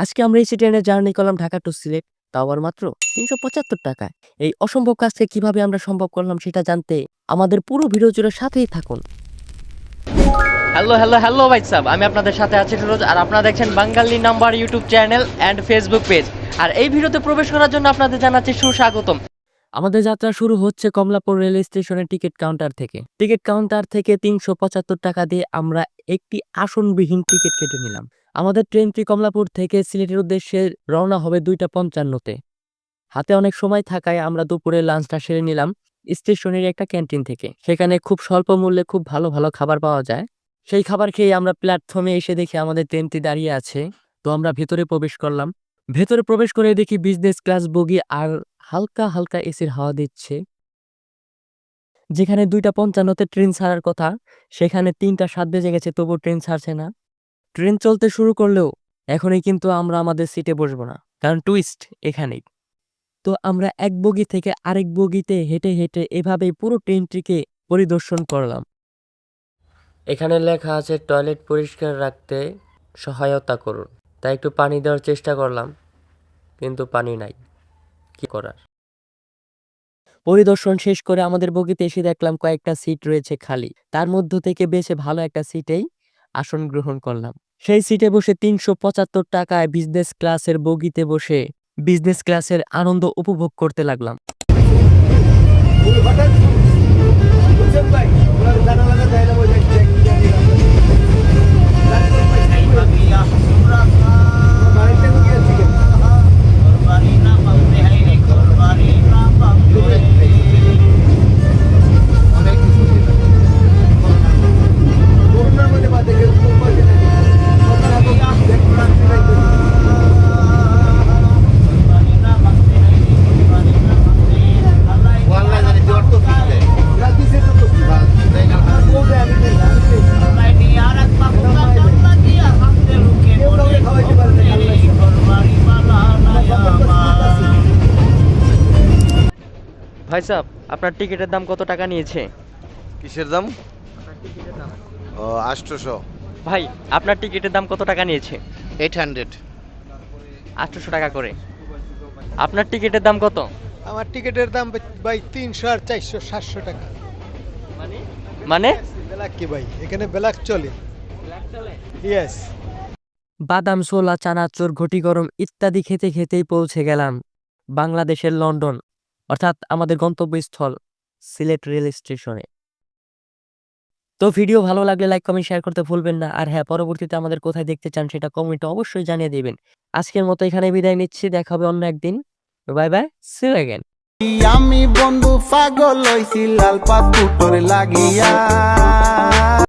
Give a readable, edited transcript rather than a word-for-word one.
আজকে আমরা এসি ট্রেনে জার্নি করলাম ঢাকা টু সিলেট, তাও আবার মাত্র ৩৭৫ টাকায়। এই অসম্ভব কাজকে কিভাবে আমরা সম্ভব করলাম সেটা জানতে আমাদের পুরো ভিডিও জুড়ে সাথেই থাকুন। হ্যালো হ্যালো হ্যালো ভাই সাহেব, আমি আপনাদের সাথে আছি ফিরোজ, আর আপনারা দেখছেন Bangali number YouTube channel and Facebook page. আর এই ভিডিওতে প্রবেশ করার জন্য আপনাদের জানাচ্ছি সুস্বাগতম। আমাদের যাত্রা শুরু হচ্ছে কমলাপুর রেল স্টেশনের টিকিট কাউন্টার থেকে। টিকিট কাউন্টার থেকে ৩৭৫ টাকা দিয়ে আমরা একটি আসনবিহীন টিকিট কেটে নিলাম। আমাদের ট্রেনটি কমলাপুর থেকে সিলেটের উদ্দেশ্যে রওনা হবে ২টা ৫৫-তে। হাতে অনেক সময় থাকায় আমরা দুপুরে লাঞ্চটা সেরে নিলাম স্টেশনের একটা ক্যান্টিন থেকে। সেখানে খুব স্বল্প মূল্যে খুব ভালো ভালো খাবার পাওয়া যায়। সেই খাবার খেয়ে আমরা প্ল্যাটফর্মে এসে দেখি আমাদের ট্রেনটি দাঁড়িয়ে আছে। তো আমরা ভেতরে প্রবেশ করলাম। ভেতরে প্রবেশ করে দেখি বিজনেস ক্লাস বগি আর হালকা হালকা এসির হাওয়া দিচ্ছে। যেখানে ২টা ৫৫-তে ট্রেন ছাড়ার কথা, সেখানে ৩টা ৭ বেজে গেছে, তবু ট্রেন ছাড়ছে না। ট্রেন চলতে শুরু করলেও এখনই কিন্তু আমরা আমাদের সিটে বসবো না, কারণ টুইস্ট এখানেই। তো আমরা এক বগি থেকে আরেক বগিতে হেঁটে হেঁটে এভাবেই পুরো ট্রেনটিকে পরিদর্শন করলাম। এখানে লেখা আছে টয়লেট পরিষ্কার রাখতে সহায়তা করুন। তাই একটু পানি দেওয়ার চেষ্টা করলাম, কিন্তু পানি নাই, কি করার। পরিদর্শন শেষ করে আমাদের বগিতে এসে দেখলাম কয়েকটা সিট রয়েছে খালি। তার মধ্য থেকে বেছে ভালো একটা সিটেই আসন গ্রহণ করলাম। সেই সিটে বসে ৩৭৫ টাকায় বিজনেস ক্লাসের বগিতে বসে বিজনেস ক্লাসের আনন্দ উপভোগ করতে লাগলাম। ভাই সাহেব, আপনার টিকিটের দাম কত টাকা নিয়েছে? কিসের দাম? ও ৮০০। ভাই, আপনার টিকিটের দাম কত টাকা নিয়েছে? 800। ৮০০ টাকা করে। আপনার টিকিটের দাম কত? আমার টিকিটের দাম ভাই ৩০০ আর ৪০০ ৭০০ টাকা। মানে ব্ল্যাক কি ভাই, এখানে ব্ল্যাক চলে। ইয়েস। বাদাম, ছোলা, চানাচুর, ঘটি গরম ইত্যাদি খেতে খেতেই পৌঁছে গেলাম বাংলাদেশের লন্ডন, অর্থাৎ আমাদের গন্তব্যস্থল সিলেট রেল স্টেশনে। তো ভিডিও ভালো লাগলে লাইক কমেন্ট শেয়ার করতে ভুলবেন না। আর হ্যাঁ, পরবর্তীতে আমাদের কোথায় দেখতে চান সেটা কমেন্টে অবশ্যই জানিয়ে দিবেন। আজকের মতো এখানে বিদায় নিচ্ছি, দেখা হবে অন্য একদিন। Bye bye, see you again. আমি বন্ধু পাগল হইছি লাল পাথর লাগিয়া।